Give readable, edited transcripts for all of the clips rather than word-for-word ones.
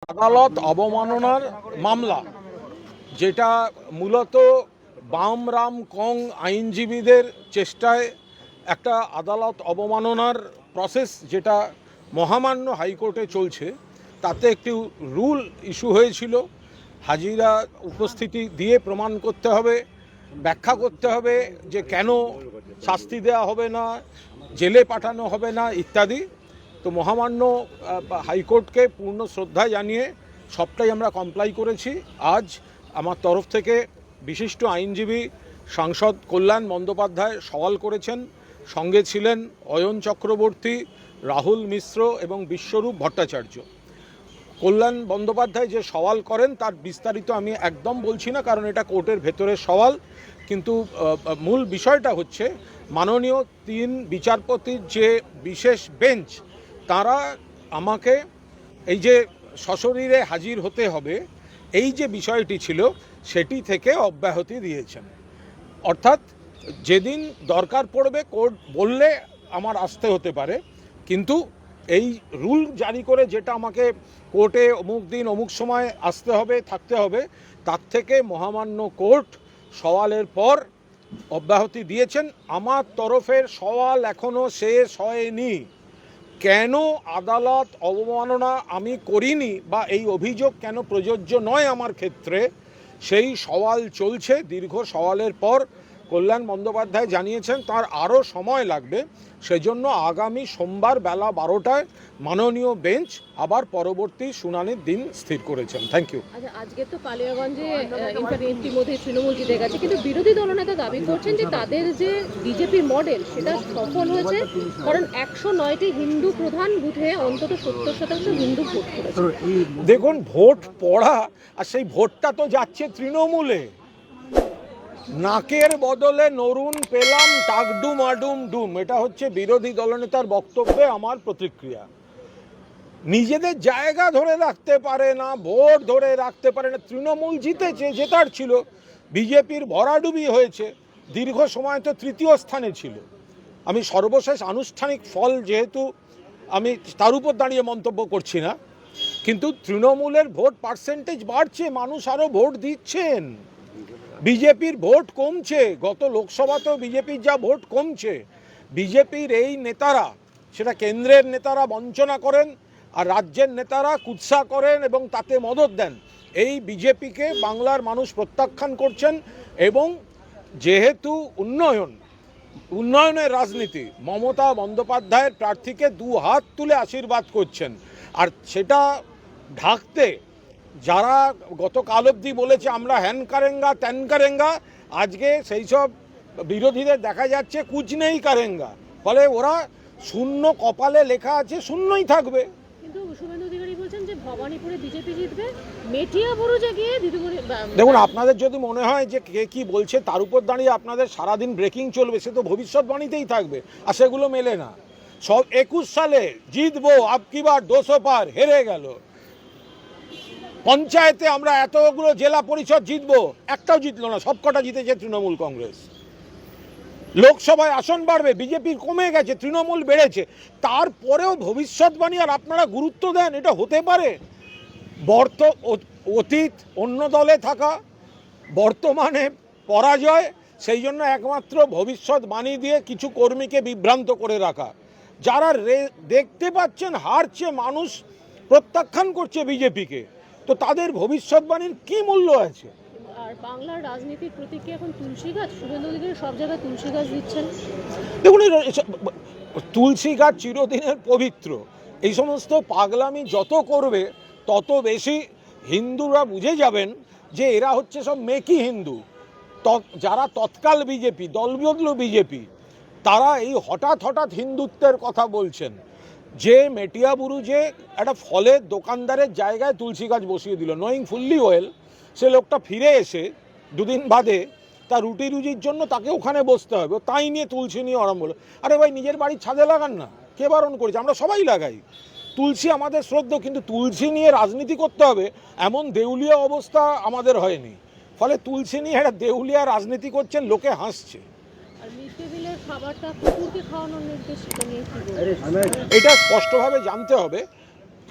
আদালত অবমাননার মামলা, যেটা মূলত বাম রাম কং আইনজীবীদের চেষ্টায় একটা আদালত অবমাননার প্রসেস যেটা মহামান্য হাইকোর্টে চলছে, তাতে একটি রুল ইস্যু হয়েছিল। হাজিরা উপস্থিতি দিয়ে প্রমাণ করতে হবে, ব্যাখ্যা করতে হবে যে কেন শাস্তি দেওয়া হবে না, জেলে পাঠানো হবে না ইত্যাদি। তো মহামান্য হাইকোর্টকে পূর্ণ শ্রদ্ধা জানিয়ে সবটাই আমরা কমপ্লাই করেছি। আজ আমার তরফ থেকে বিশিষ্ট আইনজীবী সাংসদ কল্যাণ বন্দ্যোপাধ্যায় সওয়াল করেছেন, সঙ্গে ছিলেন অয়ন চক্রবর্তী, রাহুল মিশ্র এবং বিশ্বরূপ ভট্টাচার্য। কল্যাণ বন্দ্যোপাধ্যায় যে সওয়াল করেন তার বিস্তারিত আমি একদম বলছি না, কারণ এটা কোর্টের ভেতরের সওয়াল। কিন্তু মূল বিষয়টা হচ্ছে মাননীয় 3 বিচারপতির যে বিশেষ বেঞ্চ, তারা আমাকে এই যে সশরীরে হাজির হতে হবে এই যে বিষয়টি ছিল সেটি থেকে অব্যাহতি দিয়েছেন। অর্থাৎ যেদিন দরকার পড়বে কোর্ট বললে আমার আসতে হতে পারে, কিন্তু এই রুল জারি করে যেটা আমাকে কোর্টে অমুক দিন অমুক সময় আসতে হবে থাকতে হবে, তার থেকে মহামান্য কোর্ট সওয়ালের পর অব্যাহতি দিয়েছেন। আমার তরফের সওয়াল এখনও শেষ হয়নি। কেন আদালত অবমাননা আমি করিনি বা এই অভিযোগ কেন প্রযোজ্য নয় আমার ক্ষেত্রে, সেই সওয়াল চলছে। দীর্ঘ সওয়ালের পর কল্যাণ বন্দ্যোপাধ্যায় জানিয়েছেন তার আরও সময় লাগবে, সেজন্য আগামী সোমবার বেলা 12টায় মাননীয় বেঞ্চ আবার পরবর্তী শুনানির দিন স্থির করেছেন। Thank you. আচ্ছা, আজকে তো কালিয়াগঞ্জে ইতিমধ্যে তৃণমূল জিতে গেছে, কিন্তু বিরোধী দলনেতা দাবি করছেন যে তাদের যে বিজেপির মডেল সেটা সফল হয়েছে, কারণ 109টি হিন্দু প্রধান বুথে অন্তত 70% হিন্দু ভোট করেছে। দেখুন, ভোট পড়া আর সেই ভোটটা তো যাচ্ছে তৃণমূলে। নাকের বদলে নরুন পেলাম টাকডুম আডুম ডুম, এটা হচ্ছে বিরোধী দলনেতার বক্তব্যে আমার প্রতিক্রিয়া। নিজেদের জায়গা ধরে রাখতে পারে না, ভোট ধরে রাখতে পারে না। তৃণমূল জিতেছে, জেতার ছিল, বিজেপির ভরাডুবি হয়েছে, দীর্ঘ সময় তো তৃতীয় স্থানে ছিল। আমি সর্বশেষ আনুষ্ঠানিক ফল যেহেতু আমি তার উপর দাঁড়িয়ে মন্তব্য করছি না, কিন্তু তৃণমূলের ভোট পার্সেন্টেজ বাড়ছে, মানুষ আরও ভোট দিচ্ছেন। বিজেপির ভোট কমছে, গত লোকসভাতেও বিজেপির যা ভোট কমছে, বিজেপির এই নেতারা, সেটা কেন্দ্রের নেতারা বঞ্চনা করেন আর রাজ্যের নেতারা কুৎসা করেন এবং তাতে মদত দেন। এই বিজেপিকে বাংলার মানুষ প্রত্যাখ্যান করছেন এবং যেহেতু উন্নয়নের রাজনীতি, মমতা বন্দ্যোপাধ্যায়ের প্রার্থীকে 2 হাত তুলে আশীর্বাদ করছেন। আর সেটা ঢাকতে যারা গতকাল অবধি বলেছে আমরা হ্যান কারেঙ্গা ত্যান কারেঙ্গা, আজকে সেই সব বিরোধীদের দেখা যাচ্ছে কুচ নেই কারেঙ্গা। ফলে ওরা শূন্য, কপালে লেখা আছে শূন্যই থাকবে। কিন্তু শুভেন্দু অধিকারী বলছেন যে ভবানীপুরে বিজেপি জিতবে, মেটিয়াবুরুজে গিয়ে দিদিমণি। দেখুন, আপনাদের যদি মনে হয় যে কে কি বলছে তার উপর দাঁড়িয়ে আপনাদের সারাদিন ব্রেকিং চলবে, সে তো ভবিষ্যৎবাণীতেই থাকবে, আর সেগুলো মেলে না। সব 21 সালে জিতবো, আবকি বার 200 পার, হেরে গেল। পঞ্চায়েতে আমরা এতগুলো জেলা পরিষদ জিতবো, একটাও জিতলো না, সবকটা জিতেছে তৃণমূল কংগ্রেস। লোকসভায় আসন বাড়বে, বিজেপির কমে গেছে, তৃণমূল বেড়েছে। তারপরেও ভবিষ্যৎবাণী আর আপনারা গুরুত্ব দেন, এটা হতে পারে? অতীত অন্য দলে থাকা, বর্তমানে পরাজয়, সেই জন্য একমাত্র ভবিষ্যৎবাণী দিয়ে কিছু কর্মীকে বিভ্রান্ত করে রাখা। যারা দেখতে পাচ্ছেন হারছে, মানুষ প্রত্যাখ্যান করছে বিজেপিকে, তো তাদের ভবিষ্যৎবাণীর কি মূল্য আছে? আর বাংলার রাজনীতির প্রতীক কি এখন তুলসী গাছ? শুভেন্দু অধিকারী সব জায়গায় তুলসী গাছ দিচ্ছেন। দেখুন, তুলসী গাছ চিরদিনের পবিত্র। এই সমস্ত পাগলামি যত করবে তত বেশি হিন্দুরা বুঝে যাবেন যে এরা হচ্ছে সব মেকি হিন্দু। যারা তৎকাল বিজেপি, দলবদলু বিজেপি, তারা এই হঠাৎ হিন্দুত্বের কথা বলছেন। যে মেটিয়াবুরুজে একটা ফলের দোকানদারের জায়গায় তুলসী গাছ বসিয়ে দিল, নোয়িং ফুললি ওয়েল, সে লোকটা ফিরে এসে 2 দিন বাদে তার রুটি রুজির জন্য তাকে ওখানে বসতে হবে, তাই নিয়ে তুলসী নিয়ে আরম্ভ হলো। আরে ভাই, নিজের বাড়ির ছাদে লাগান না, কে বারণ করেছে? আমরা সবাই লাগাই তুলসী, আমাদের শ্রদ্ধা, কিন্তু তুলসী নিয়ে রাজনীতি করতে হবে এমন দেউলিয়া অবস্থা আমাদের হয়নি। ফলে তুলসী নিয়ে একটা দেউলিয়া রাজনীতি করছেন, লোকে হাসছে। খাবারটা কুকুরকে খাওয়ানোর নির্দেশ, এটা স্পষ্টভাবে জানতে হবে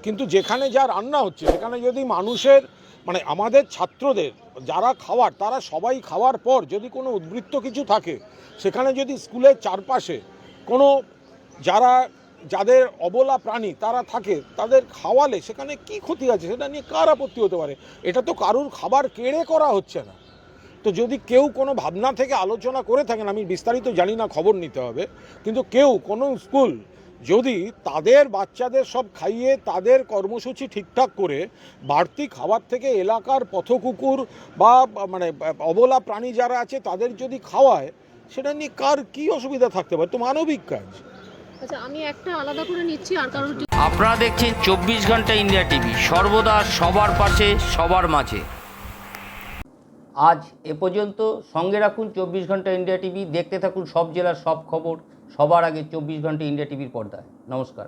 কিন্তু যেখানে যা রান্না হচ্ছে সেখানে যদি মানুষের মানে আমাদের ছাত্রদের যারা খাওয়ার তারা সবাই খাওয়ার পর যদি কোনো উদ্বৃত্ত কিছু থাকে, সেখানে যদি স্কুলের চারপাশে কোনো যাদের অবলা প্রাণী তারা থাকে তাদের খাওয়ালে সেখানে কি ক্ষতি আছে, সেটা নিয়ে কার আপত্তি হতে পারে? এটা তো কারুর খাবার কেড়ে করা হচ্ছে না। তো যদি কেউ কোনো ভাবনা থেকে আলোচনা করে থাকেন, আমি বিস্তারিত জানি না, খবর নিতে হবে, কিন্তু কেউ কোনো স্কুল যদি তাদের বাচ্চাদের সব খাইয়ে তাদের কর্মসূচি ঠিকঠাক করে বাড়তি খাবার থেকে এলাকার পথকুকুর বা মানে অবলা প্রাণী যারা আছে তাদের যদি খাওয়ায়, সেটা নিয়ে কার কি অসুবিধা থাকতে পারে? তো মানবিক কাজ। আচ্ছা, আমি একটা আলাদা করে নিচ্ছি, আর কারোর আপনারা দেখছেন 24 ঘন্টা ইন্ডিয়া টিভি, সর্বদা সবার পাশে সবার মাঝে। আজ এ পর্যন্ত। সঙ্গে রাখুন 24 ঘন্টা ইন্ডিয়া টিভি। দেখতে থাকুন সব জেলার সব খবর সবার আগে 24 ঘন্টা ইন্ডিয়া টিভির পর্দায়। নমস্কার।